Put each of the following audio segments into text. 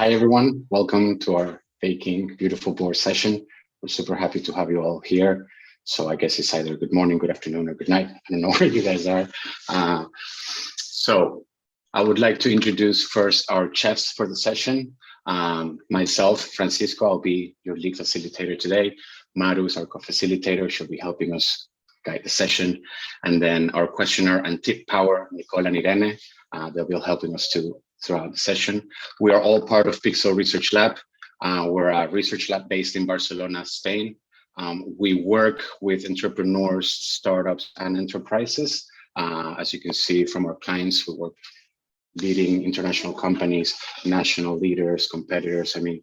Hi, everyone. Welcome to our Baking Beautiful Board session. We're super happy to have you all here. So I guess it's either good morning, good afternoon, or good night. I don't know where you guys are. So I would like to introduce first our chefs for the session. Myself, Francisco, I'll be your lead facilitator today. Maru is our co-facilitator. She'll be helping us guide the session. And then our questioner and tip power, Nicole and Irene, they'll be helping us throughout the session. We are all part of Pixel Research Lab. We're a research lab based in Barcelona, Spain. We work with entrepreneurs, startups, and enterprises. As you can see from our clients, we work with leading international companies, national leaders, competitors. I mean,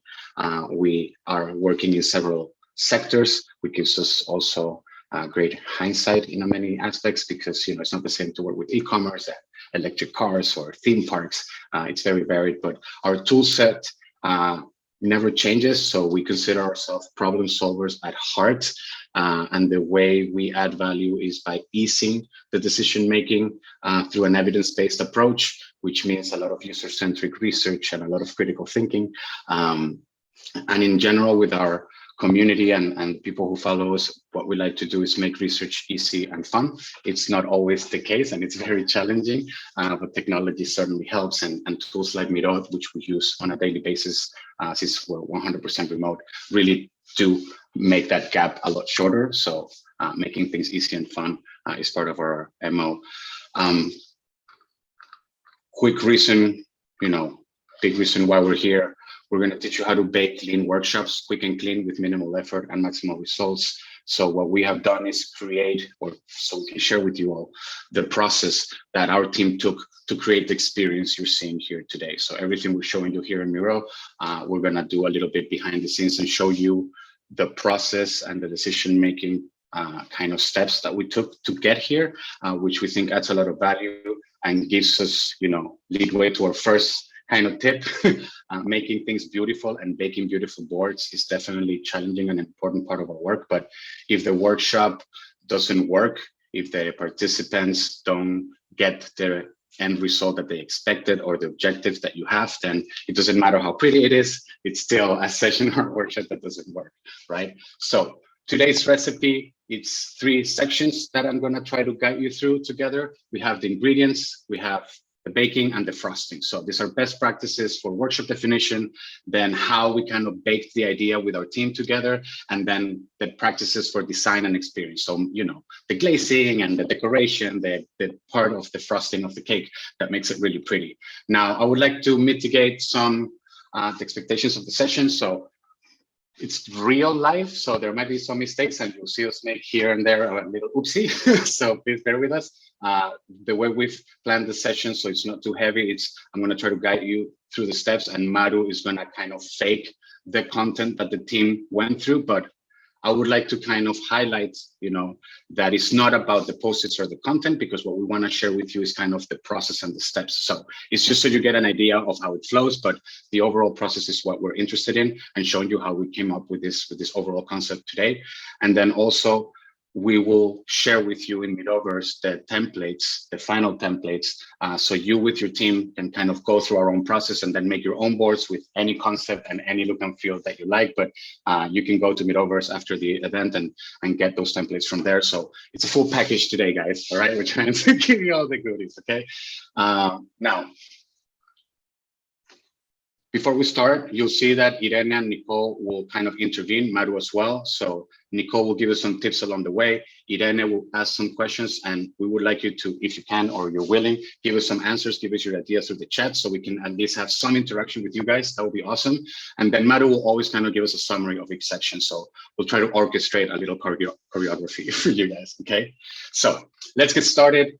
we are working in several sectors, which gives us also great hindsight in many aspects, because it's not the same to work with e-commerce, electric cars, or theme parks. It's very varied, but our tool set never changes. So we consider ourselves problem solvers at heart. And the way we add value is by easing the decision making through an evidence-based approach, which means a lot of user-centric research and a lot of critical thinking. And in general, with our community and people who follow us, what we like to do is make research easy and fun. It's not always the case, and it's very challenging, but technology certainly helps, and tools like Miro, which we use on a daily basis since we're 100% remote, really do make that gap a lot shorter. So making things easy and fun is part of our MO. Quick reason, big reason why we're here. We're going to teach you how to bake lean workshops, quick and clean, with minimal effort and maximal results. So what we have done is so we can share with you all the process that our team took to create the experience you're seeing here today. So everything we're showing you here in Miro, we're going to do a little bit behind the scenes and show you the process and the decision-making kind of steps that we took to get here, which we think adds a lot of value and gives us, leadway to our first kind of tip. Making things beautiful and baking beautiful boards is definitely challenging and important part of our work. But if the workshop doesn't work, if the participants don't get the end result that they expected or the objectives that you have, then it doesn't matter how pretty it is. It's still a session or a workshop that doesn't work, right? So today's recipe, it's 3 sections that I'm going to try to guide you through together. We have the ingredients, we have the baking, and the frosting. So these are best practices for workshop definition, then how we kind of baked the idea with our team together, and then the practices for design and experience. So, the glazing and the decoration, the part of the frosting of the cake that makes it really pretty. Now, I would like to mitigate some the expectations of the session. So it's real life, so there might be some mistakes, and you'll see us make here and there a little oopsie. So please bear with us. The way we've planned the session, so it's not too heavy. I'm going to try to guide you through the steps, and Maru is going to kind of fake the content that the team went through. But I would like to kind of highlight, that it's not about the post-its or the content, because what we want to share with you is kind of the process and the steps. So it's just so you get an idea of how it flows, but the overall process is what we're interested in, and showing you how we came up with this overall concept today. And then also, we will share with you in Miroverse the templates, the final templates, so you with your team can kind of go through our own process and then make your own boards with any concept and any look and feel that you like. But you can go to Miroverse after the event and get those templates from there. So it's a full package today, guys. All right, we're trying to give you all the goodies, okay? Now, before we start, you'll see that Irene and Nicole will kind of intervene, Maru as well. So Nicole will give us some tips along the way. Irene will ask some questions, and we would like you to, if you can or you're willing, give us some answers, give us your ideas through the chat, so we can at least have some interaction with you guys. That would be awesome. And then Maru will always kind of give us a summary of each section. So we'll try to orchestrate a little choreography for you guys, okay? So let's get started.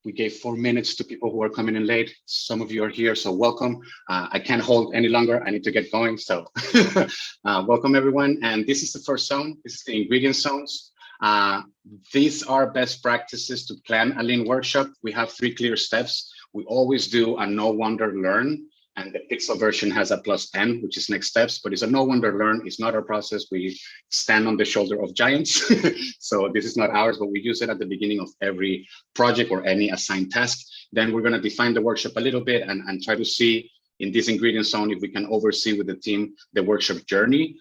We gave 4 minutes to people who are coming in late. Some of you are here, so welcome. I can't hold any longer. I need to get going. So welcome, everyone. And this is the first zone. This is the ingredient zones. These are best practices to plan a lean workshop. We have 3 clear steps. We always do a no wonder learn. And the Pixel version has a +N, which is next steps, but it's a no wonder learn. It's not our process. We stand on the shoulder of giants. So this is not ours, but we use it at the beginning of every project or any assigned task. Then we're going to define the workshop a little bit and try to see in this ingredient zone, if we can oversee with the team the workshop journey.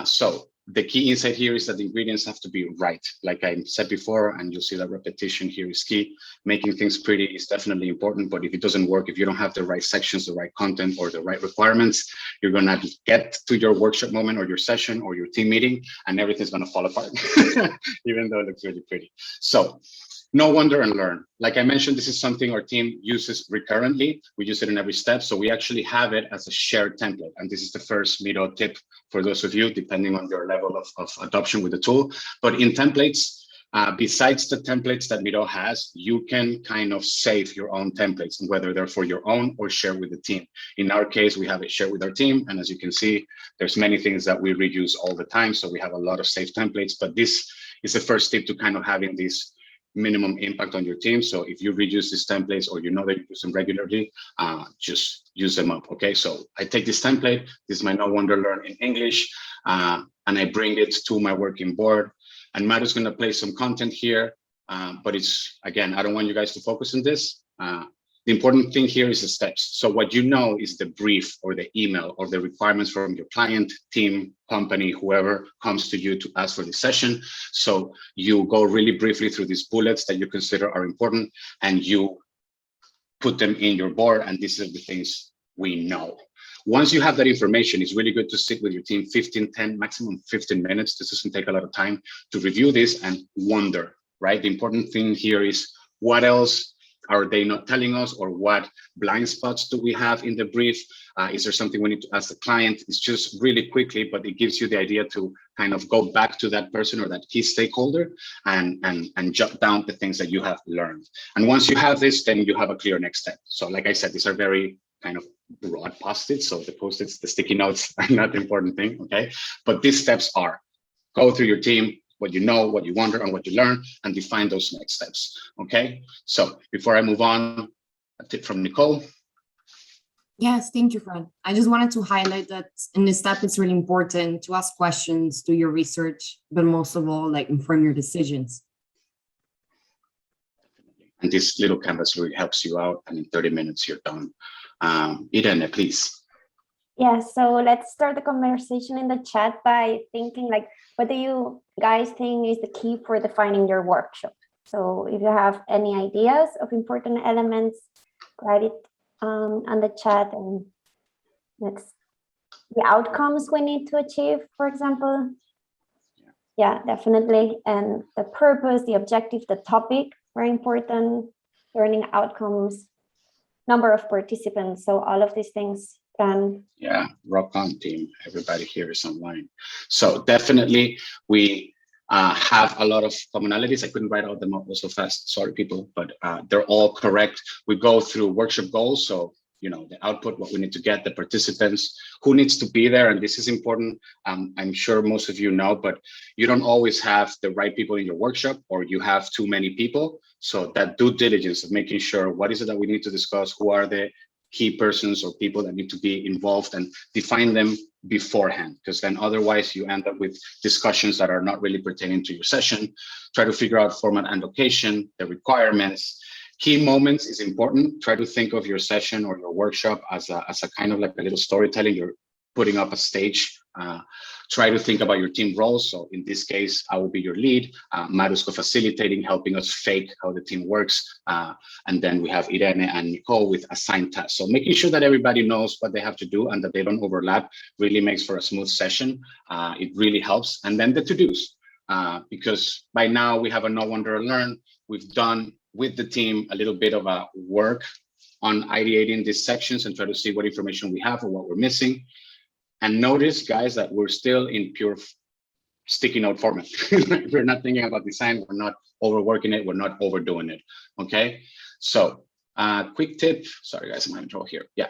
So the key insight here is that the ingredients have to be right. Like I said before, and you'll see that repetition here is key. Making things pretty is definitely important, but if it doesn't work, if you don't have the right sections, the right content, or the right requirements, you're gonna get to your workshop moment or your session or your team meeting, and everything's gonna fall apart, even though it looks really pretty. So know, wonder, and learn. Like I mentioned, this is something our team uses recurrently. We use it in every step. So we actually have it as a shared template. And this is the first Miro tip for those of you, depending on your level of adoption with the tool. But in templates, besides the templates that Miro has, you can kind of save your own templates, whether they're for your own or share with the team. In our case, we have it shared with our team. And as you can see, there's many things that we reuse all the time. So we have a lot of saved templates, but this is the first step to kind of having this minimum impact on your team. So if you reuse these templates or you know that you use them regularly, just use them up, okay? So I take this template, this is my No Wonder Learn in English, and I bring it to my working board. And Maru's gonna play some content here, but it's, again, I don't want you guys to focus on this. The important thing here is the steps. So what you know is the brief or the email or the requirements from your client, team, company, whoever comes to you to ask for this session. So you go really briefly through these bullets that you consider are important and you put them in your board, and these are the things we know. Once you have that information, it's really good to sit with your team 15, 10, maximum 15 minutes. This doesn't take a lot of time to review this and wonder, right? The important thing here is what else are they not telling us, or what blind spots do we have in the brief? Is there something we need to ask the client? It's just really quickly, but it gives you the idea to kind of go back to that person or that key stakeholder and jot down the things that you have learned. And once you have this, then you have a clear next step. So like I said, these are very kind of broad post-its. So the post-its, the sticky notes are not the important thing, okay? But these steps are: go through your team, what you know, what you wonder, and what you learn, and define those next steps, okay? So before I move on, a tip from Nicole. Yes, thank you, Fred. I just wanted to highlight that in this step, it's really important to ask questions, do your research, but most of all, like, inform your decisions. And this little canvas really helps you out, and in 30 minutes, you're done. Irene, please. Yeah, so let's start the conversation in the chat by thinking, like, what do you guys think is the key for defining your workshop? So if you have any ideas of important elements, write it on the chat, and let's the outcomes we need to achieve, for example. Yeah, definitely. And the purpose, the objective, the topic, very important, learning outcomes, number of participants. So all of these things can. Yeah, rock on, team. Everybody here is online. So definitely we have a lot of commonalities. I couldn't write all them up so fast. Sorry, people, but they're all correct. We go through workshop goals. So, you know, the output, what we need to get, the participants, who needs to be there. And this is important. I'm sure most of you know, but you don't always have the right people in your workshop, or you have too many people. So that due diligence of making sure what is it that we need to discuss, who are the key persons or people that need to be involved, and define them beforehand, because then otherwise you end up with discussions that are not really pertaining to your session. Try to figure out format and location, the requirements. Key moments is important. Try to think of your session or your workshop as a kind of like a little storytelling. You're putting up a stage. Try to think about your team roles. So in this case, I will be your lead. Maru's co-facilitating, helping us fake how the team works. And then we have Irene and Nicole with assigned tasks. So making sure that everybody knows what they have to do and that they don't overlap really makes for a smooth session. It really helps. And then the to-dos, because by now we have a No Wonder Learn. We've done with the team a little bit of a work on ideating these sections and try to see what information we have or what we're missing. And notice, guys, that we're still in pure sticky note format. We're not thinking about design. We're not overworking it. We're not overdoing it. Okay. So quick tip. Sorry, guys, I'm having trouble here. Yeah.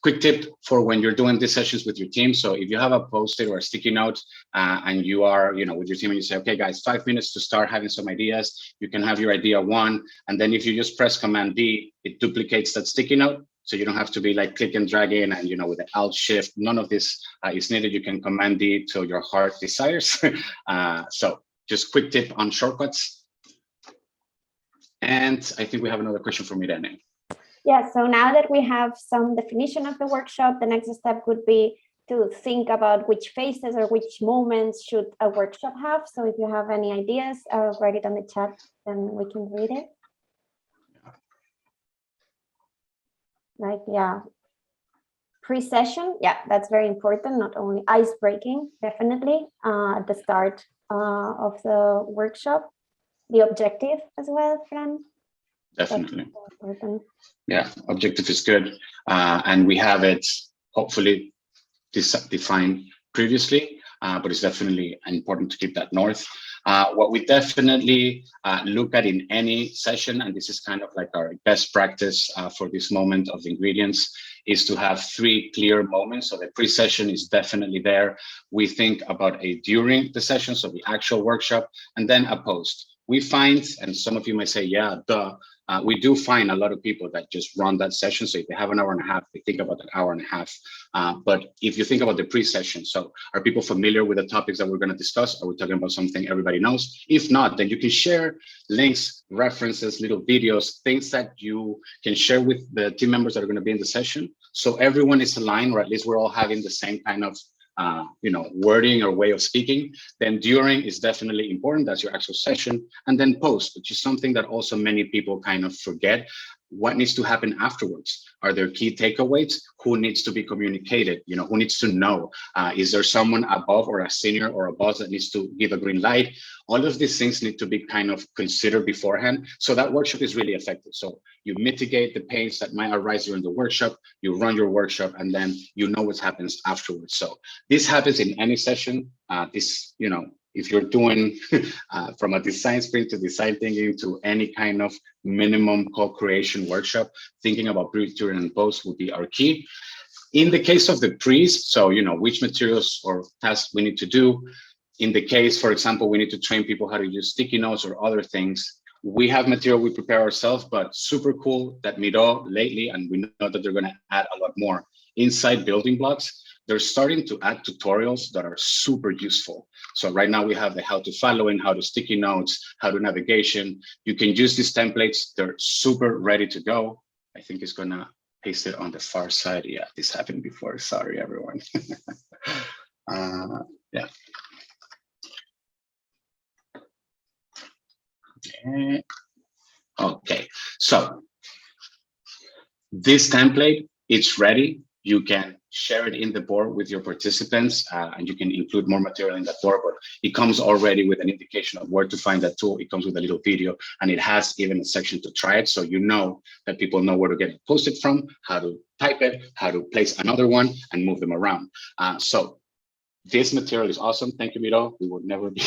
Quick tip for when you're doing these sessions with your team. So if you have a Post-it or a sticky note and you are, you know, with your team and you say, okay, guys, 5 minutes to start having some ideas, you can have your idea one. And then if you just press Command D, it duplicates that sticky note. So you don't have to be like click and drag in and, you know, with the Alt Shift, none of this is needed. You can Command D till your heart desires. So just quick tip on shortcuts. And I think we have another question from Irene. Yeah, so now that we have some definition of the workshop, the next step would be to think about which phases or which moments should a workshop have. So if you have any ideas, write it on the chat, then we can read it. Like, yeah, pre-session, yeah, that's very important. Not only ice breaking, definitely at the start of the workshop. The objective as well, Fran. Definitely. Important. Yeah, objective is good. And we have it hopefully defined previously, but it's definitely important to keep that north. What we definitely look at in any session, and this is kind of like our best practice for this moment of ingredients, is to have 3 clear moments. So the pre-session is definitely there. We think about a during the session, so the actual workshop, and then a post. We find, and some of you might say, yeah, duh, we do find a lot of people that just run that session. So if they have an hour and a half, they think about an hour and a half. But if you think about the pre-session, so are people familiar with the topics that we're going to discuss? Are we talking about something everybody knows? If not, then you can share links, references, little videos, things that you can share with the team members that are going to be in the session. So everyone is aligned, or at least we're all having the same kind of wording or way of speaking. Then during is definitely important. That's your actual session. And then post, which is something that also many people kind of forget. What needs to happen afterwards? Are there key takeaways? Who needs to be communicated? Who needs to know? Is there someone above or a senior or a boss that needs to give a green light? All of these things need to be kind of considered beforehand. So that workshop is really effective. So you mitigate the pains that might arise during the workshop, you run your workshop, and then you know what happens afterwards. So this happens in any session. If you're doing from a design sprint to design thinking to any kind of minimum co-creation workshop, thinking about pre, during, and post would be our key. In the case of the pre's, so which materials or tasks we need to do. In the case, for example, we need to train people how to use sticky notes or other things. We have material we prepare ourselves, but super cool that Miro lately, and we know that they're going to add a lot more inside building blocks. They're starting to add tutorials that are super useful. So right now we have the how to following, how to sticky notes, how to navigation. You can use these templates. They're super ready to go. I think it's going to paste it on the far side. Yeah, this happened before. Sorry, everyone. Yeah. Okay, so this template, it's ready. You can share it in the board with your participants, and you can include more material in that board, but it comes already with an indication of where to find that tool. It comes with a little video, and it has even a section to try it. So you know that people know where to get it posted from, how to type it, how to place another one and move them around. So this material is awesome. Thank you, Miro. We would never be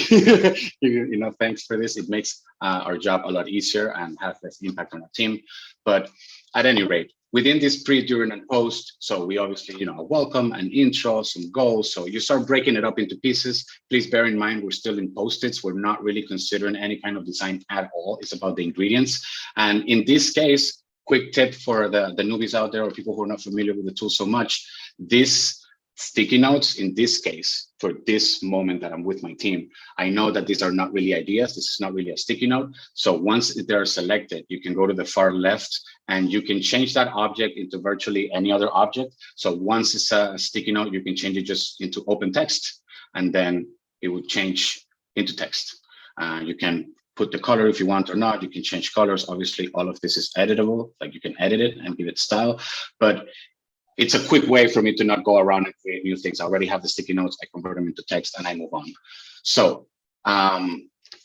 thanks for this. It makes our job a lot easier and has less impact on our team. But at any rate, within this pre, during, and post, so we obviously, a welcome, an intro, some goals. So you start breaking it up into pieces. Please bear in mind, we're still in post-its. We're not really considering any kind of design at all. It's about the ingredients. And in this case, quick tip for the newbies out there or people who are not familiar with the tool so much, this sticky notes, in this case, for this moment that I'm with my team, I know that these are not really ideas. This is not really a sticky note. So once they're selected, you can go to the far left and you can change that object into virtually any other object. So once it's a sticky note, you can change it just into open text, and then it would change into text. You can put the color if you want or not. You can change colors. Obviously, all of this is editable. Like you can edit it and give it style, but it's a quick way for me to not go around and create new things. I already have the sticky notes. I convert them into text and I move on. So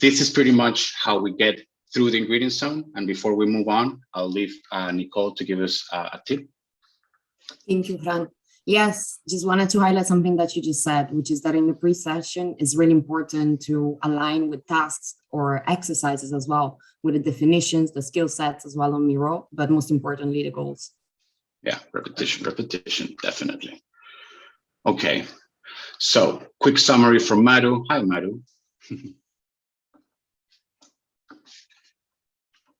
this is pretty much how we get through the ingredient zone. And before we move on, I'll leave Nicole to give us a tip. Thank you, Fran. Yes, just wanted to highlight something that you just said, which is that in the pre-session, it's really important to align with tasks or exercises as well, with the definitions, the skill sets as well on Miro, but most importantly, the goals. Yeah, repetition, definitely. Okay, so quick summary from Maru. Hi, Maru.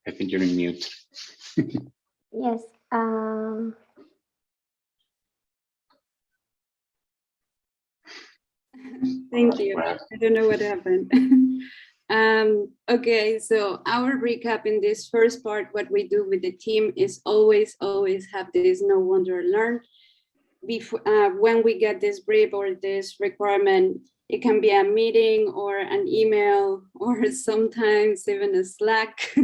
I think you're in mute. Yes. Thank you. I don't know what happened. Okay, so our recap in this first part, what we do with the team is always have this no wonder learn. Before, when we get this brief or this requirement, it can be a meeting or an email or sometimes even a Slack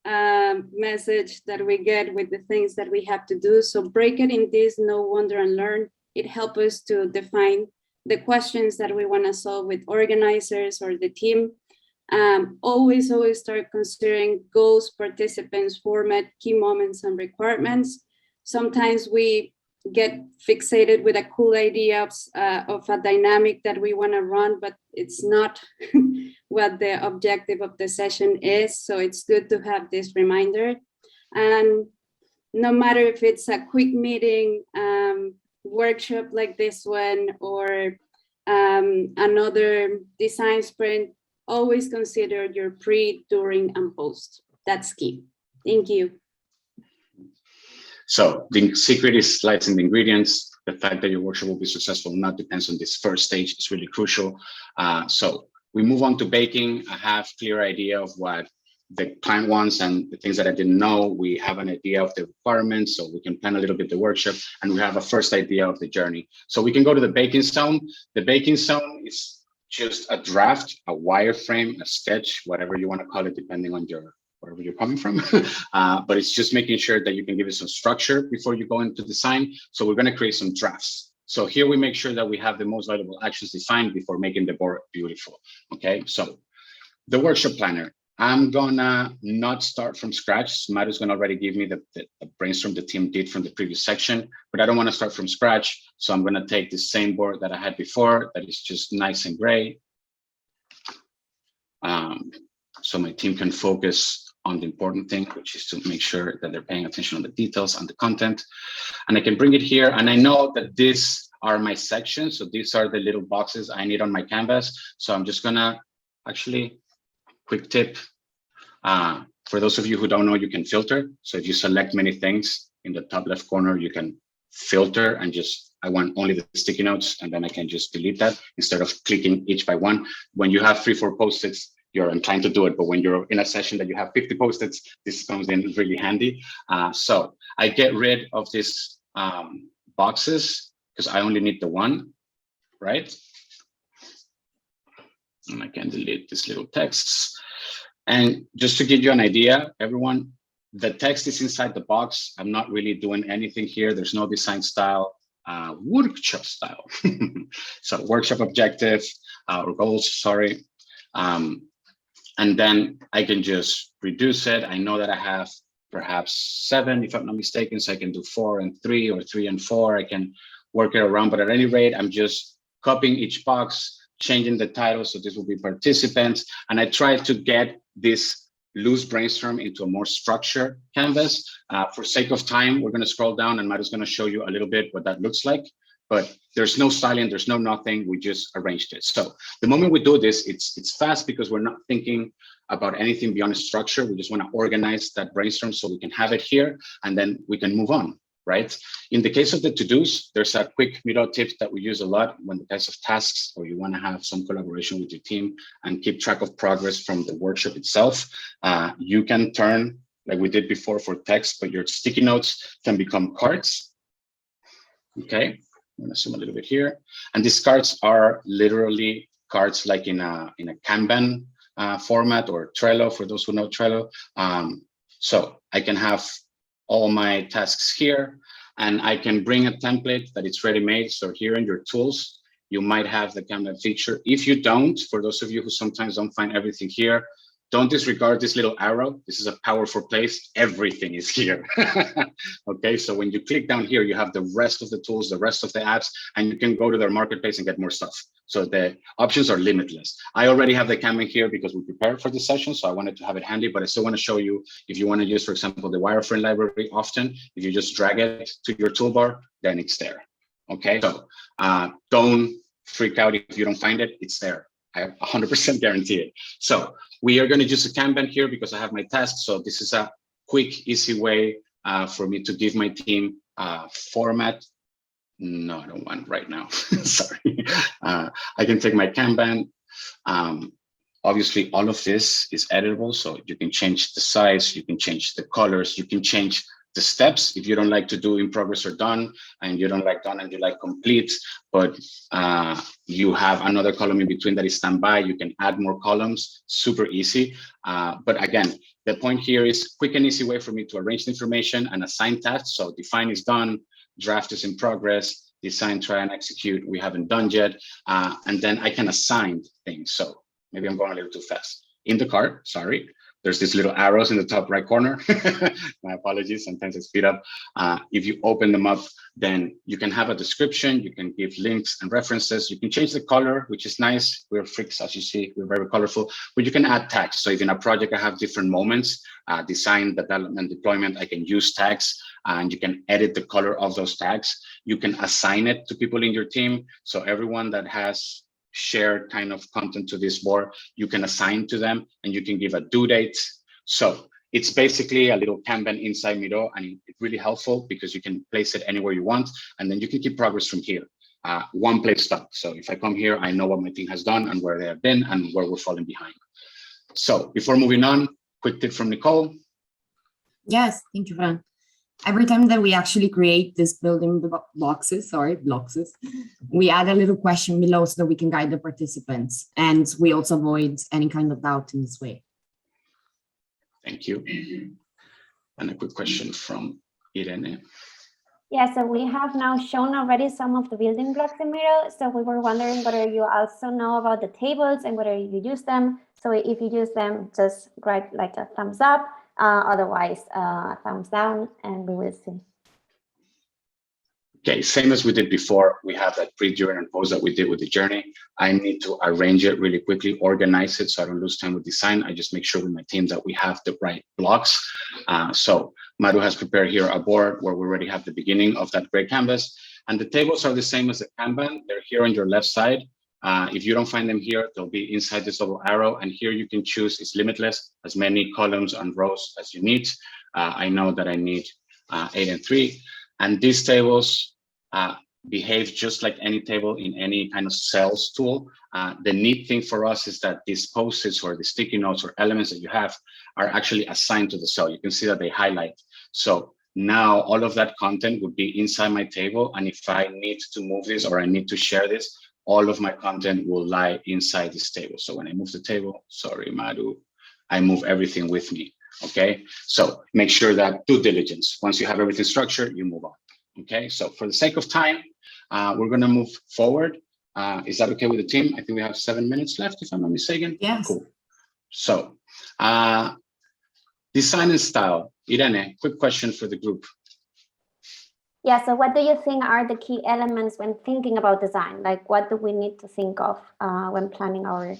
message that we get with the things that we have to do. So break it in this no wonder and learn. It helps us to define the questions that we want to solve with organizers or the team. Always start considering goals, participants, format, key moments, and requirements. Sometimes we get fixated with a cool idea of a dynamic that we want to run, but it's not what the objective of the session is. So it's good to have this reminder. And no matter if it's a quick meeting, workshop like this one, or another design sprint, always consider your pre, during, and post. That's key. Thank you. So the secret is slicing the ingredients. The fact that your workshop will be successful or not depends on this first stage. It's really crucial. So we move on to baking. I have clear idea of what the client wants and the things that I didn't know. We have an idea of the requirements, so we can plan a little bit the workshop, and we have a first idea of the journey. So we can go to the baking zone. The baking zone is just a draft, a wireframe, a sketch, whatever you want to call it, depending on wherever you're coming from. But it's just making sure that you can give it some structure before you go into design. So we're going to create some drafts. So here we make sure that we have the most valuable actions defined before making the board beautiful. Okay, so the workshop planner. I'm gonna not start from scratch. Maru's gonna already give me the brainstorm the team did from the previous section, but I don't want to start from scratch. So I'm gonna take the same board that I had before, that is just nice and gray. So my team can focus on the important thing, which is to make sure that they're paying attention on the details and the content. And I can bring it here. And I know that these are my sections. So these are the little boxes I need on my canvas. So I'm just gonna actually, quick tip, for those of you who don't know, you can filter. So if you select many things in the top left corner, you can filter and just, I want only the sticky notes, and then I can just delete that instead of clicking each by one. When you have 3-4 post-its, you're inclined to do it, but when you're in a session that you have 50 post-its, this comes in really handy. So I get rid of these boxes because I only need the one, right? And I can delete these little texts. And just to give you an idea, everyone, the text is inside the box. I'm not really doing anything here. There's no design style, workshop style. So workshop objective or goals, sorry. And then I can just reduce it. I know that I have perhaps 7, if I'm not mistaken, so I can do 4 and 3 or 3 and 4. I can work it around, but at any rate, I'm just copying each box, changing the title. So this will be participants. And I try to get this loose brainstorm into a more structured canvas. For sake of time, we're going to scroll down and Maru's going to show you a little bit what that looks like. But there's no styling, there's no nothing. We just arranged it. So the moment we do this, it's fast because we're not thinking about anything beyond structure. We just want to organize that brainstorm so we can have it here and then we can move on. Right? In the case of the to-dos, there's a quick Miro tip that we use a lot when the types of tasks or you want to have some collaboration with your team and keep track of progress from the workshop itself. You can turn, like we did before for text, but your sticky notes can become cards. Okay, I'm going to zoom a little bit here. And these cards are literally cards like in a Kanban format or Trello, for those who know Trello. So I can have all my tasks here, and I can bring a template that it's ready-made. So here in your tools, you might have the Canva feature. If you don't, for those of you who sometimes don't find everything here, don't disregard this little arrow. This is a powerful place. Everything is here. Okay, so when you click down here, you have the rest of the tools, the rest of the apps, and you can go to their marketplace and get more stuff. So the options are limitless. I already have the Canva here because we prepared for this session, so I wanted to have it handy, but I still want to show you if you want to use, for example, the wireframe library often, if you just drag it to your toolbar, then it's there. Okay, so don't freak out if you don't find it, it's there. I 100% guarantee it. So we are going to use a Kanban here because I have my tasks. So this is a quick, easy way for me to give my team format. No, I don't want right now. Sorry. I can take my Kanban. Obviously, all of this is editable, so you can change the size, you can change the colors, you can change the steps if you don't like to do in progress or done, and you don't like done and you like complete, but you have another column in between that is standby. You can add more columns, super easy. But again, the point here is quick and easy way for me to arrange the information and assign tasks. So define is done, draft is in progress, design, try and execute, we haven't done yet. And then I can assign things. So maybe I'm going a little too fast. In the cart, sorry, there's these little arrows in the top right corner. My apologies, sometimes I speed up. If you open them up, then you can have a description, you can give links and references, you can change the color, which is nice. We're freaks, as you see, we're very colorful, but you can add tags. So if in a project I have different moments, design, development, deployment, I can use tags and you can edit the color of those tags. You can assign it to people in your team. So everyone that has shared kind of content to this board, you can assign to them and you can give a due date. So it's basically a little Kanban inside Miro, and it's really helpful because you can place it anywhere you want, and then you can keep progress from here. One place stop. So if I come here, I know what my team has done and where they have been and where we're falling behind. So before moving on, quick tip from Nicole. Yes, thank you, Fran. Every time that we actually create this building blocks, we add a little question below so that we can guide the participants. And we also avoid any kind of doubt in this way. Thank you. And a quick question from Irene. Yeah, so we have now shown already some of the building blocks in Miro. So we were wondering whether you also know about the tables and whether you use them. So if you use them, just write like a thumbs up. Otherwise, thumbs down, and we will see. Okay, same as we did before, we have that pre, during, and post that we did with the journey. I need to arrange it really quickly, organize it so I don't lose time with design. I just make sure with my team that we have the right blocks. So Maru has prepared here a board where we already have the beginning of that gray canvas. And the tables are the same as the Kanban. They're here on your left side. If you don't find them here, they'll be inside this little arrow. And here you can choose, it's limitless, as many columns and rows as you need. I know that I need 8 and 3. And these tables behave just like any table in any kind of sales tool. The neat thing for us is that these post-its or the sticky notes or elements that you have are actually assigned to the cell. You can see that they highlight. So now all of that content would be inside my table. And if I need to move this or I need to share this, all of my content will lie inside this table. So when I move the table, sorry, Maru, I move everything with me, okay? So make sure that due diligence, once you have everything structured, you move on, okay? So for the sake of time, we're gonna move forward. Is that okay with the team? I think we have 7 minutes left, if I'm not mistaken. Yes. Cool. So design and style. Irene, quick question for the group. Yeah, so what do you think are the key elements when thinking about design? Like, what do we need to think of when planning our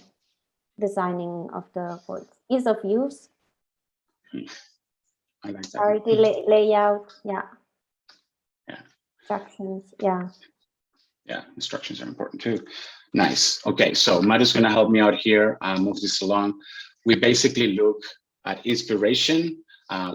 designing of the boards? Ease of use? I like that. Priority layout, yeah. Yeah. Instructions, yeah. Yeah, instructions are important too. Nice. Okay, so Maru's gonna help me out here, move this along. We basically look at inspiration.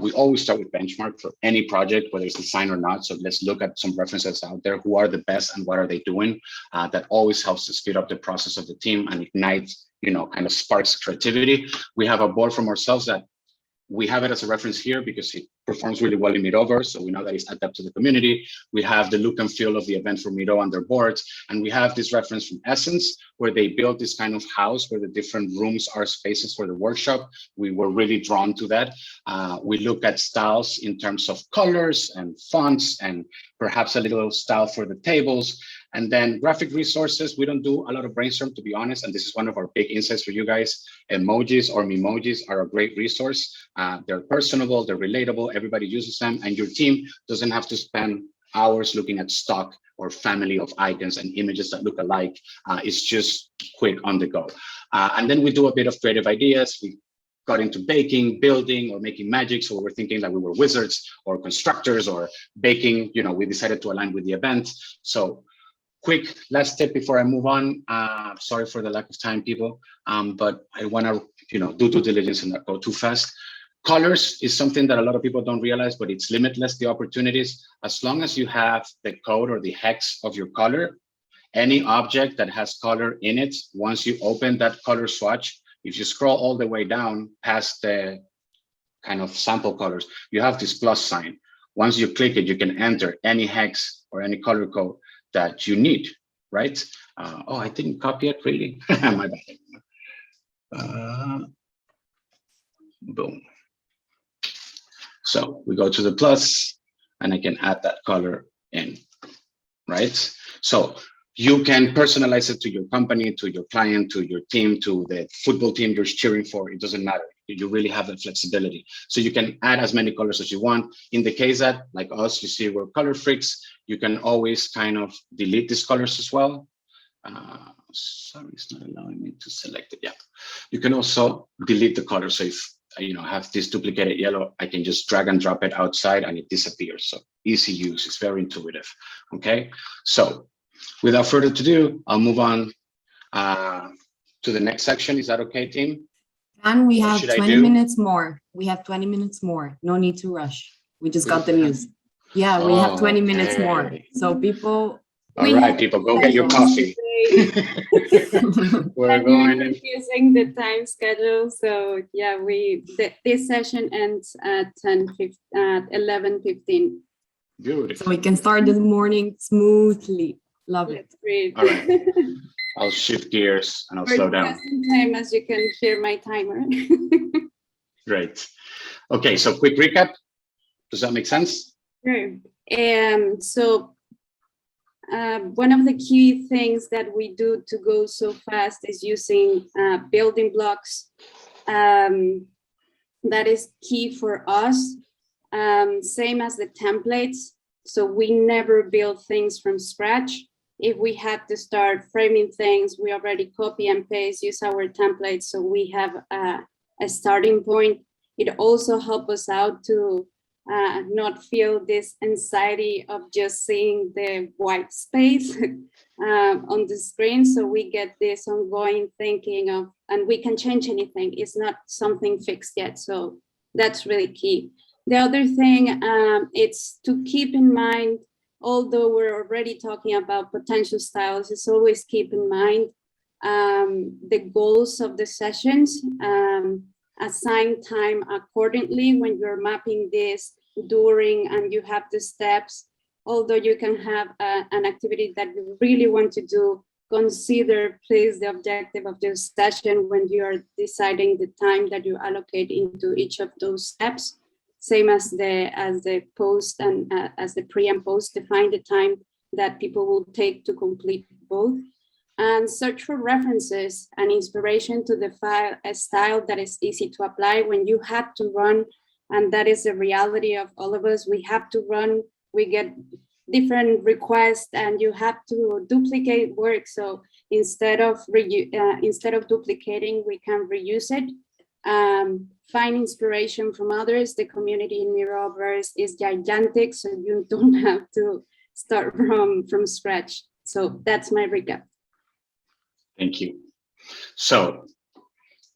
We always start with benchmark for any project, whether it's design or not. So let's look at some references out there. Who are the best and what are they doing? That always helps to speed up the process of the team and ignite, kind of sparks creativity. We have a board from ourselves that we have it as a reference here because it performs really well in Miro, so we know that it's adapted to the community. We have the look and feel of the event for Miro on their boards. And we have this reference from Essence, where they built this kind of house where the different rooms are spaces for the workshop. We were really drawn to that. We look at styles in terms of colors and fonts and perhaps a little style for the tables. And then graphic resources, we don't do a lot of brainstorm, to be honest. And this is one of our big insights for you guys. Emojis or memojis are a great resource. They're personable, they're relatable, everybody uses them, and your team doesn't have to spend hours looking at stock or family of icons and images that look alike. It's just quick on the go. And then we do a bit of creative ideas. We got into baking, building, or making magic. So we were thinking that we were wizards or constructors or baking, we decided to align with the event. So quick last tip before I move on. Sorry for the lack of time, people, but I want to, do due diligence and not go too fast. Colors is something that a lot of people don't realize, but it's limitless, the opportunities. As long as you have the code or the hex of your color, any object that has color in it, once you open that color swatch, if you scroll all the way down past the kind of sample colors, you have this plus sign. Once you click it, you can enter any hex or any color code that you need, right? Oh, I didn't copy it, really. My bad. Boom. So we go to the plus, and I can add that color in, right? So you can personalize it to your company, to your client, to your team, to the football team you're cheering for. It doesn't matter. You really have that flexibility. So you can add as many colors as you want. In the case that, like us, you see we're color freaks, you can always kind of delete these colors as well. Sorry, it's not allowing me to select it. Yeah, you can also delete the color. So if have this duplicated yellow, I can just drag and drop it outside and it disappears. So easy use, it's very intuitive. Okay, so without further ado, I'll move on to the next section. Is that okay, team? And we have 20 minutes more. We have 20 minutes more. No need to rush. We just got the news. Yeah, we have 20 minutes more. So people. All right, people, go get your coffee. We're going using the time schedule. So yeah, this session ends at 11:15. Beautiful. So we can start the morning smoothly. Love it. Great. All right. I'll shift gears and I'll slow down. Time, as you can hear my timer. Great. Okay, so quick recap. Does that make sense? Sure. So one of the key things that we do to go so fast is using building blocks. That is key for us. Same as the templates. So we never build things from scratch. If we had to start framing things, we already copy and paste, use our templates. So we have a starting point. It also helps us out to not feel this anxiety of just seeing the white space on the screen. So we get this ongoing thinking of, and we can change anything. It's not something fixed yet. So that's really key. The other thing, it's to keep in mind, although we're already talking about potential styles, it's always keep in mind the goals of the sessions, assign time accordingly when you're mapping this during and you have the steps. Although you can have an activity that you really want to do, consider please the objective of your session when you are deciding the time that you allocate into each of those steps. Same as the post and as the pre and post, define the time that people will take to complete both. And search for references and inspiration to define a style that is easy to apply when you have to run. And that is the reality of all of us. We have to run, we get different requests and you have to duplicate work. So instead of duplicating, we can reuse it. Find inspiration from others. The community in Miroverse is gigantic, so you don't have to start from scratch. So that's my recap. Thank you. So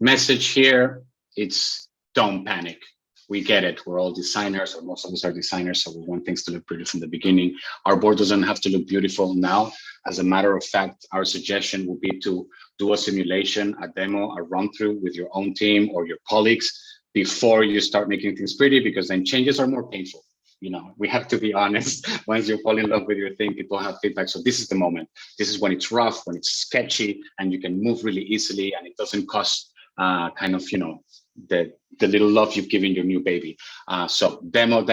message here, it's don't panic. We get it. We're all designers, or most of us are designers, so we want things to look pretty from the beginning. Our board doesn't have to look beautiful now. As a matter of fact, our suggestion would be to do a simulation, a demo, a run through with your own team or your colleagues before you start making things pretty, because then changes are more painful. We have to be honest. Once you fall in love with your thing, people have feedback. So this is the moment. This is when it's rough, when it's sketchy, and you can move really easily, and it doesn't cost the little love you've given your new baby. So demo,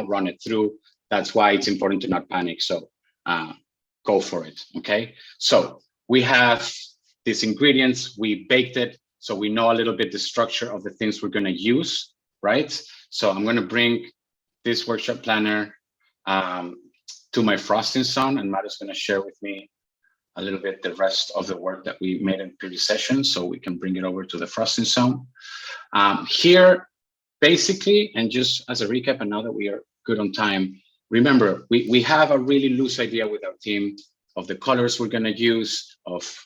run it through. That's why it's important to not panic. So go for it, okay? So we have these ingredients, we baked it, so we know a little bit the structure of the things we're gonna use, right? So I'm gonna bring this workshop planner to my frosting zone, and Maru's gonna share with me a little bit the rest of the work that we made in previous sessions, so we can bring it over to the frosting zone. Here, basically, and just as a recap, and now that we are good on time, remember, we have a really loose idea with our team of the colors we're gonna use,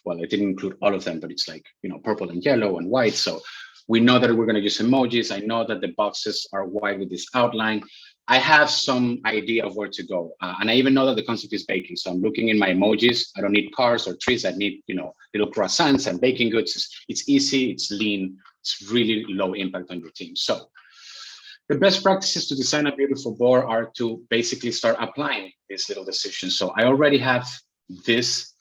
well, I didn't include all of them, but it's like, purple and yellow and white. So we know that we're gonna use emojis. I know that the boxes are white with this outline. I have some idea of where to go. And I even know that the concept is baking. So I'm looking in my emojis. I don't need cars or trees. I need, little croissants and baking goods. It's easy, it's lean, it's really low impact on your team. So the best practices to design a beautiful board are to basically start applying these little decisions. So I already have this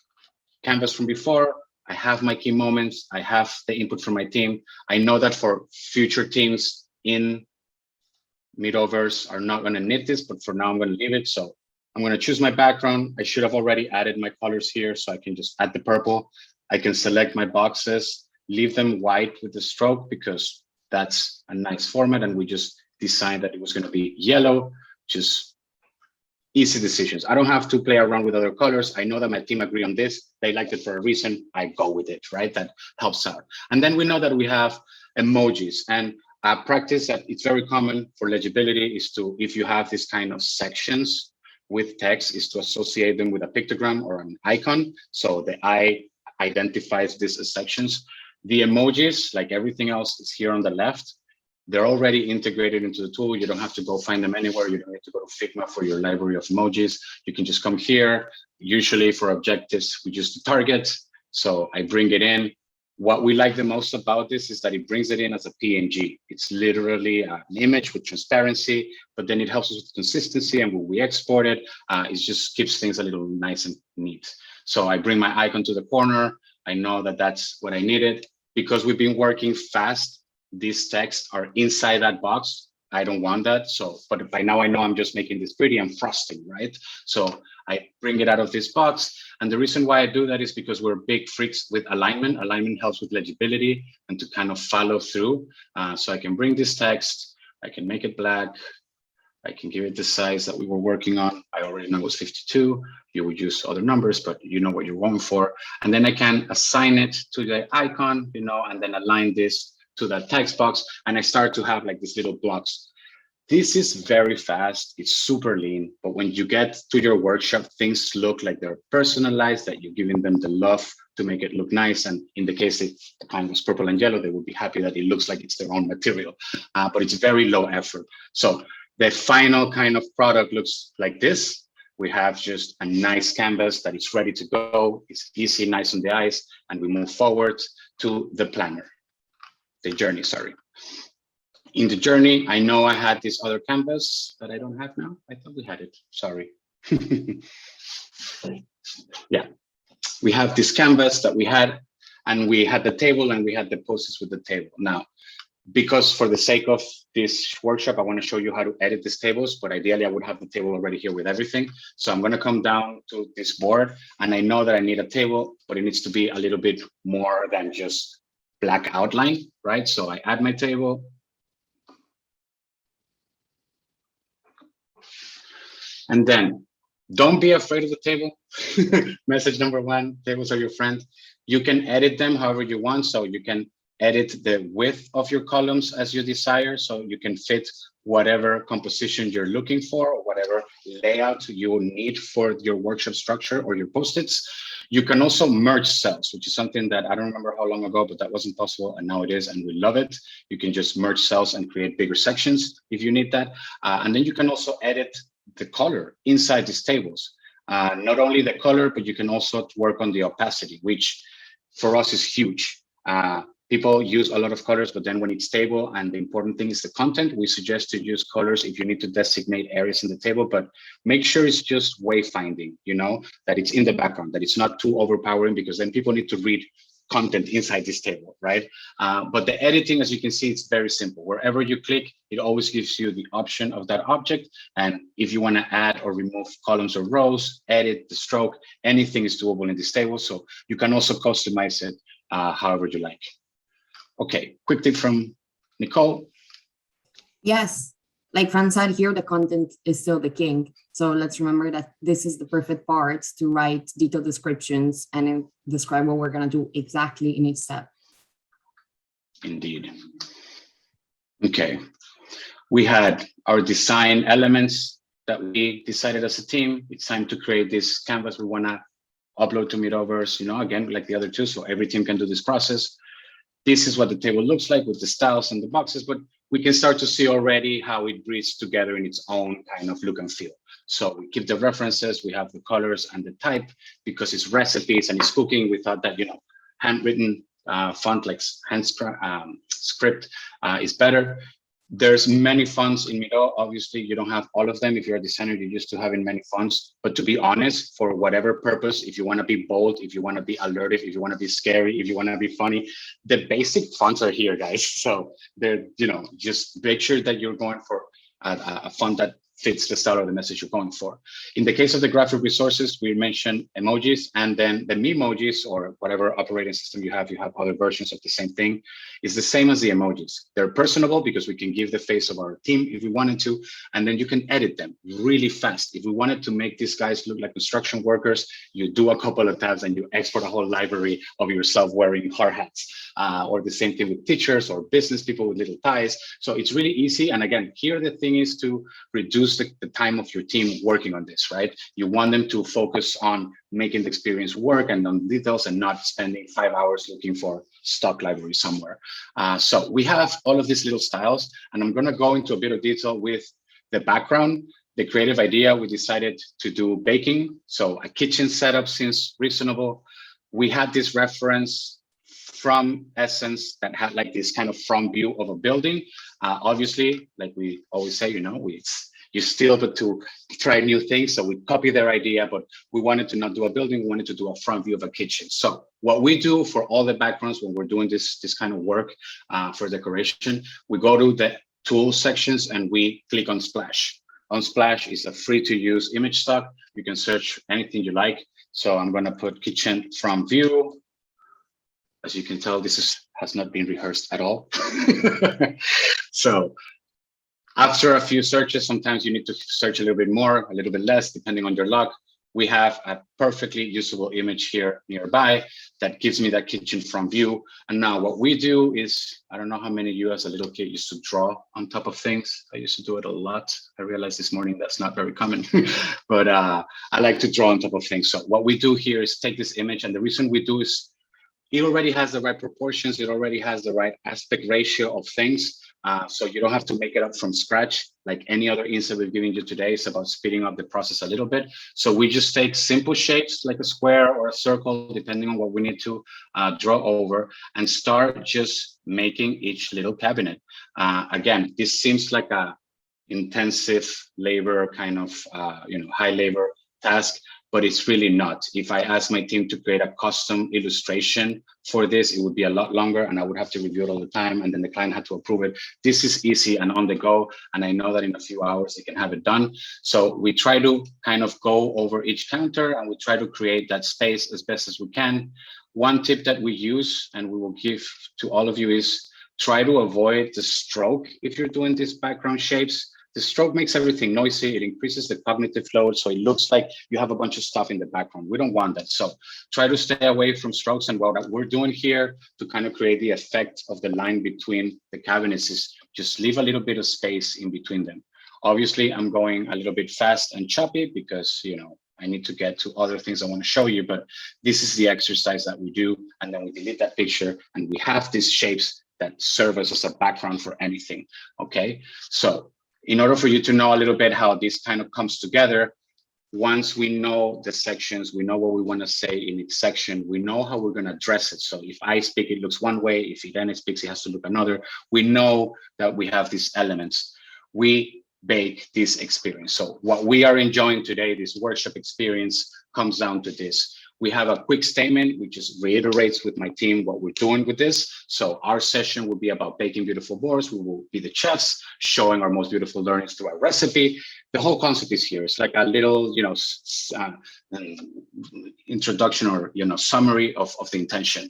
canvas from before. I have my key moments. I have the input from my team. I know that for future teams in Miroverse are not going to need this, but for now I'm going to leave it. So I'm going to choose my background. I should have already added my colors here, so I can just add the purple. I can select my boxes, leave them white with the stroke because that's a nice format, and we just decided that it was going to be yellow. Just easy decisions. I don't have to play around with other colors. I know that my team agree on this. They liked it for a reason. I go with it, right? That helps out. And then we know that we have emojis, and a practice that it's very common for legibility is to, if you have this kind of sections with text, is to associate them with a pictogram or an icon. So the eye identifies this as sections. The emojis, like everything else, is here on the left. They're already integrated into the tool. You don't have to go find them anywhere. You don't need to go to Figma for your library of emojis. You can just come here. Usually for objectives, we use the target. So I bring it in. What we like the most about this is that it brings it in as a PNG. It's literally an image with transparency, but then it helps us with consistency. And when we export it, it just keeps things a little nice and neat. So I bring my icon to the corner. I know that that's what I needed. Because we've been working fast, these texts are inside that box. I don't want that. So, but by now I know I'm just making this pretty. I'm frosting, right? So I bring it out of this box. And the reason why I do that is because we're big freaks with alignment. Alignment helps with legibility and to kind of follow through. So I can bring this text, I can make it black. I can give it the size that we were working on. I already know it was 52. You would use other numbers, but you know what you're going for. And then I can assign it to the icon, and then align this to that text box, and I start to have like these little blocks. This is very fast, it's super lean, but when you get to your workshop, things look like they're personalized, that you're giving them the love to make it look nice. And in the case if the kind was purple and yellow, they would be happy that it looks like it's their own material, but it's very low effort. So the final kind of product looks like this. We have just a nice canvas that is ready to go. It's easy, nice on the eyes, and we move forward to the planner. The journey, sorry. In the journey, I know I had this other canvas that I don't have now. I thought we had it, sorry. Yeah, we have this canvas that we had, and we had the table and we had the post-its with the table. Now, because for the sake of this workshop, I want to show you how to edit these tables, but ideally I would have the table already here with everything. So I'm going to come down to this board, and I know that I need a table, but it needs to be a little bit more than just black outline, right? So I add my table. And then don't be afraid of the table. Message number one, tables are your friend. You can edit them however you want. So you can edit the width of your columns as you desire. So you can fit whatever composition you're looking for or whatever layout you will need for your workshop structure or your post-its. You can also merge cells, which is something that I don't remember how long ago, but that wasn't possible, and now it is, and we love it. You can just merge cells and create bigger sections if you need that. And then you can also edit the color inside these tables. Not only the color, but you can also work on the opacity, which for us is huge. People use a lot of colors, but then when it's table and the important thing is the content, we suggest to use colors if you need to designate areas in the table, but make sure it's just wayfinding, that it's in the background, that it's not too overpowering, because then people need to read content inside this table, right? But the editing, as you can see, it's very simple. Wherever you click, it always gives you the option of that object. And if you want to add or remove columns or rows, edit the stroke, anything is doable in this table. So you can also customize it however you like. Okay, quick tip from Nicole. Yes, like Fran said here, the content is still the king. So let's remember that this is the perfect part to write detailed descriptions and describe what we're going to do exactly in each step. Indeed. Okay, we had our design elements that we decided as a team. It's time to create this canvas we want to upload to Miroverse, again, like the other two, so every team can do this process. This is what the table looks like with the styles and the boxes, but we can start to see already how it breathes together in its own kind of look and feel. So we keep the references, we have the colors and the type, because it's recipes and it's cooking. We thought that, handwritten font like script is better. There's many fonts in Miro. Obviously, you don't have all of them. If you're a designer, you're used to having many fonts. But to be honest, for whatever purpose, if you want to be bold, if you want to be alertive, if you want to be scary, if you want to be funny, the basic fonts are here, guys. So they're, just make sure that you're going for a font that fits the style of the message you're going for. In the case of the graphic resources, we mentioned emojis, and then the memojis, or whatever operating system you have other versions of the same thing, is the same as the emojis. They're personable because we can give the face of our team if we wanted to, and then you can edit them really fast. If we wanted to make these guys look like construction workers, you do a couple of tabs and you export a whole library of yourself wearing hard hats, or the same thing with teachers or business people with little ties. So it's really easy. And again, here the thing is to reduce the time of your team working on this, right? You want them to focus on making the experience work and on details, and not spending 5 hours looking for stock library somewhere. So we have all of these little styles, and I'm going to go into a bit of detail with the background. The creative idea, we decided to do baking. So a kitchen setup seems reasonable. We had this reference from Essence that had like this kind of front view of a building. Obviously, like we always say, you steal, but to try new things. So we copy their idea, but we wanted to not do a building. We wanted to do a front view of a kitchen. So what we do for all the backgrounds when we're doing this kind of work for decoration, we go to the tool sections and we click on Splash. On Splash is a free to use image stock. You can search anything you like. So I'm going to put kitchen from view. As you can tell, this has not been rehearsed at all. So after a few searches, sometimes you need to search a little bit more, a little bit less, depending on your luck. We have a perfectly usable image here nearby that gives me that kitchen from view. And now what we do is, I don't know how many of you as a little kid used to draw on top of things. I used to do it a lot. I realized this morning that's not very common, but I like to draw on top of things. So what we do here is take this image, and the reason we do is it already has the right proportions. It already has the right aspect ratio of things. So you don't have to make it up from scratch. Like any other insight we've given you today, it's about speeding up the process a little bit. So we just take simple shapes like a square or a circle, depending on what we need to draw over, and start just making each little cabinet. Again, this seems like a intensive labor kind of, high labor task, but it's really not. If I ask my team to create a custom illustration for this, it would be a lot longer and I would have to review it all the time, and then the client had to approve it. This is easy and on the go, and I know that in a few hours they can have it done. So we try to kind of go over each counter and we try to create that space as best as we can. One tip that we use and we will give to all of you is try to avoid the stroke if you're doing these background shapes. The stroke makes everything noisy. It increases the cognitive load. So it looks like you have a bunch of stuff in the background. We don't want that. So try to stay away from strokes. And what we're doing here to kind of create the effect of the line between the cabinets is just leave a little bit of space in between them. Obviously, I'm going a little bit fast and choppy because, I need to get to other things I want to show you, but this is the exercise that we do. And then we delete that picture and we have these shapes that serve us as a background for anything. Okay, so in order for you to know a little bit how this kind of comes together, once we know the sections, we know what we want to say in each section, we know how we're going to address it. So if I speak, it looks one way. If Irene speaks, it has to look another. We know that we have these elements. We bake this experience. So what we are enjoying today, this workshop experience, comes down to this. We have a quick statement which just reiterates with my team what we're doing with this. So our session will be about baking beautiful boards. We will be the chefs showing our most beautiful learnings through our recipe. The whole concept is here. It's like a little, introduction or, summary of the intention.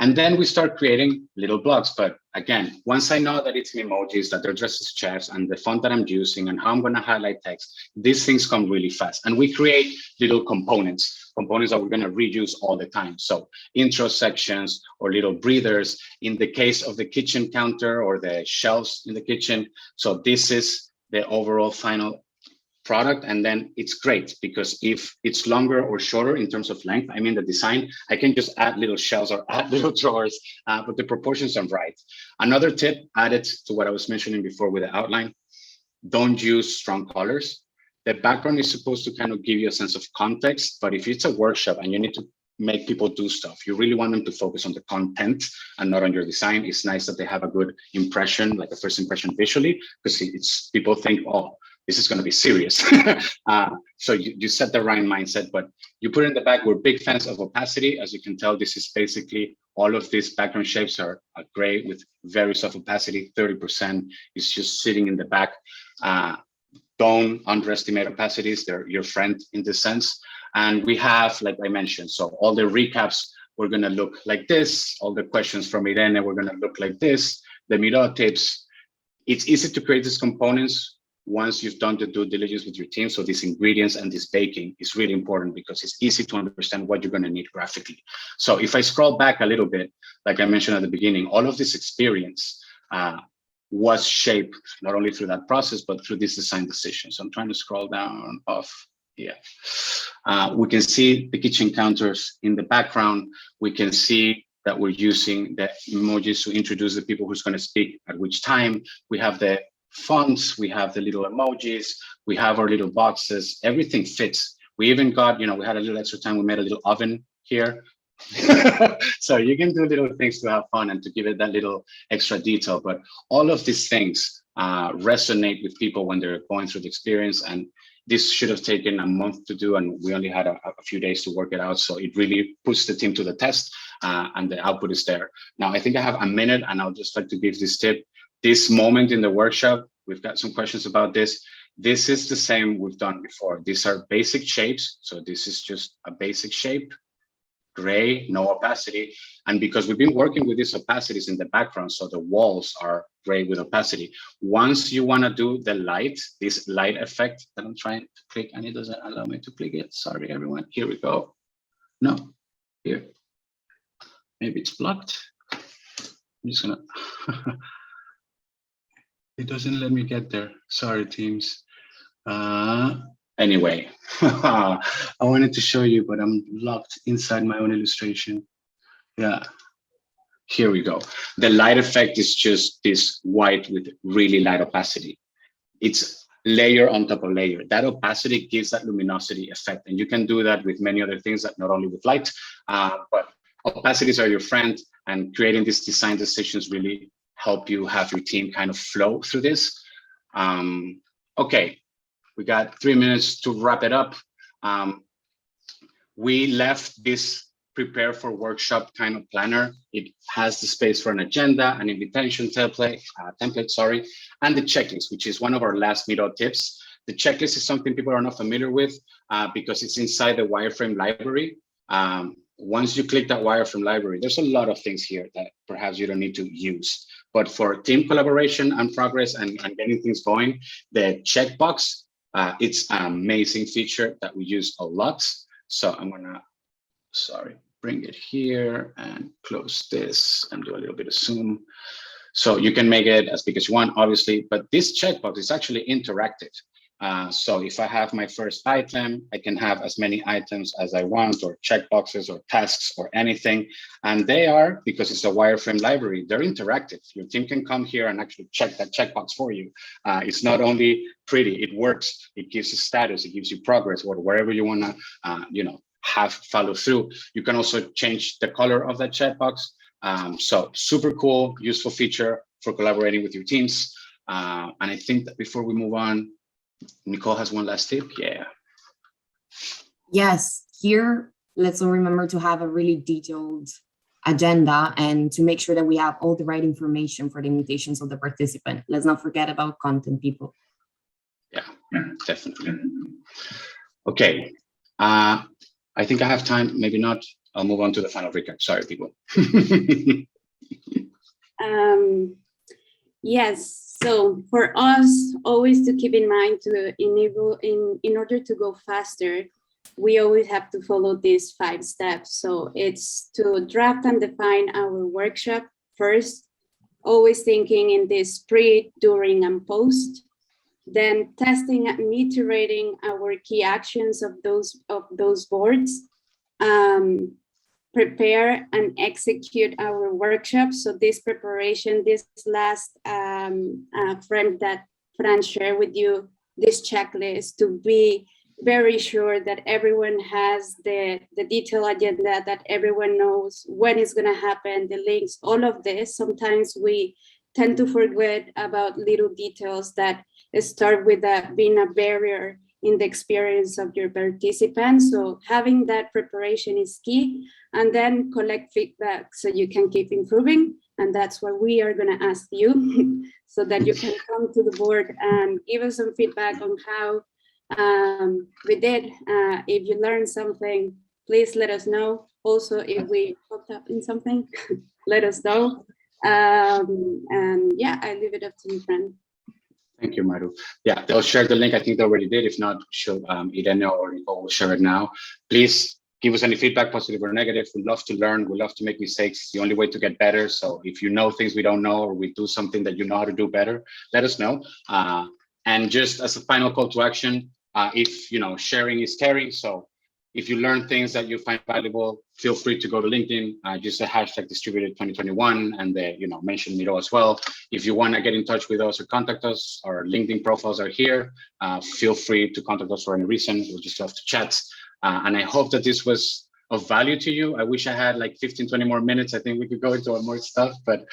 And then we start creating little blocks. But again, once I know that it's emojis, that they're dressed as chefs, and the font that I'm using and how I'm going to highlight text, these things come really fast. And we create little components that we're going to reuse all the time. So intro sections or little breathers in the case of the kitchen counter or the shelves in the kitchen. So this is the overall final product, and then it's great because if it's longer or shorter in terms of length, I mean the design, I can just add little shelves or add little drawers, but the proportions are right. Another tip added to what I was mentioning before with the outline, don't use strong colors. The background is supposed to kind of give you a sense of context, but if it's a workshop and you need to make people do stuff, you really want them to focus on the content and not on your design. It's nice that they have a good impression, like a first impression visually, because it's people think, oh, this is going to be serious. So you set the right mindset, but you put in the back, we're big fans of opacity. As you can tell, this is basically all of these background shapes are gray with very soft opacity, 30% is just sitting in the back. Don't underestimate opacities, they're your friend in this sense. And we have, like I mentioned, so all the recaps, we're going to look like this. All the questions from Irene, we're going to look like this. The Miro tips, it's easy to create these components once you've done the due diligence with your team. So these ingredients and this baking is really important because it's easy to understand what you're going to need graphically. So if I scroll back a little bit, like I mentioned at the beginning, all of this experience was shaped not only through that process, but through this design decision. So I'm trying to scroll down off. Yeah, we can see the kitchen counters in the background. We can see that we're using the emojis to introduce the people who's going to speak at which time. We have the fonts, we have the little emojis, we have our little boxes, everything fits. We even got, we had a little extra time, we made a little oven here. So you can do little things to have fun and to give it that little extra detail, but all of these things resonate with people when they're going through the experience. And this should have taken a month to do, and we only had a few days to work it out. So it really puts the team to the test, and the output is there. Now, I think I have a minute, and I'll just like to give this tip. This moment in the workshop, we've got some questions about this. This is the same we've done before. These are basic shapes. So this is just a basic shape, gray, no opacity. And because we've been working with these opacities in the background, so the walls are gray with opacity. Once you want to do the light, this light effect that I'm trying to click, and it doesn't allow me to click it. Sorry, everyone. Here we go. No, here. Maybe it's blocked. I'm just gonna. It doesn't let me get there. Sorry, teams. Anyway, I wanted to show you, but I'm locked inside my own illustration. Yeah, here we go. The light effect is just this white with really light opacity. It's layer on top of layer. That opacity gives that luminosity effect. And you can do that with many other things, that not only with light, but opacities are your friend, and creating these design decisions really help you have your team kind of flow through this. Okay. We got 3 minutes to wrap it up. We left this prepare for workshop kind of planner. It has the space for an agenda, an invitation template, and the checklist, which is one of our last Miro tips. The checklist is something people are not familiar with because it's inside the wireframe library. Once you click that wireframe library, there's a lot of things here that perhaps you don't need to use. But for team collaboration and progress and getting things going, the checkbox, it's an amazing feature that we use a lot. So I'm gonna, bring it here and close this and do a little bit of zoom. So you can make it as big as you want, obviously, but this checkbox is actually interactive. So if I have my first item, I can have as many items as I want, or checkboxes or tasks or anything. And they are, because it's a wireframe library, they're interactive. Your team can come here and actually check that checkbox for you. It's not only pretty, it works. It gives you status, it gives you progress, or wherever you want to, have follow through. You can also change the color of that checkbox. So super cool, useful feature for collaborating with your teams. And I think that before we move on, Nicole has one last tip. Yeah. Yes, here, let's all remember to have a really detailed agenda and to make sure that we have all the right information for the invitations of the participant. Let's not forget about content, people. Yeah, definitely. Okay. I think I have time, maybe not. I'll move on to the final recap. Sorry, people. Yes, so for us, always to keep in mind to enable, in order to go faster, we always have to follow these 5 steps. So it's to draft and define our workshop first, always thinking in this pre, during, and post. then testing and iterating our key actions of those boards, prepare and execute our workshops. So this preparation, this last frame that Fran shared with you, this checklist, to be very sure that everyone has the detailed agenda, that everyone knows when it's going to happen, the links, all of this. Sometimes we tend to forget about little details that start with being a barrier in the experience of your participants. So having that preparation is key, and then collect feedback so you can keep improving. And that's what we are going to ask you so that you can come to the board and give us some feedback on how we did. If you learned something, please let us know. Also, if we fucked up in something, let us know. And yeah, I leave it up to you, Fran. Thank you, Maru. Yeah, they'll share the link. I think they already did. If not, she'll, Irene or Nicole will share it now. Please give us any feedback, positive or negative. We love to learn. We love to make mistakes. It's the only way to get better. So if you know things we don't know, or we do something that you know how to do better, let us know. And just as a final call to action, if sharing is caring. So if you learn things that you find valuable, feel free to go to LinkedIn, use the hashtag distributed 2021, and mention Miro as well. If you want to get in touch with us or contact us, our LinkedIn profiles are here. Feel free to contact us for any reason. We'll just love to chat. And I hope that this was of value to you. I wish I had like 15, 20 more minutes. I think we could go into more stuff, but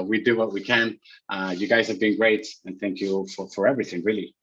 we do what we can. You guys have been great, and thank you for everything, really.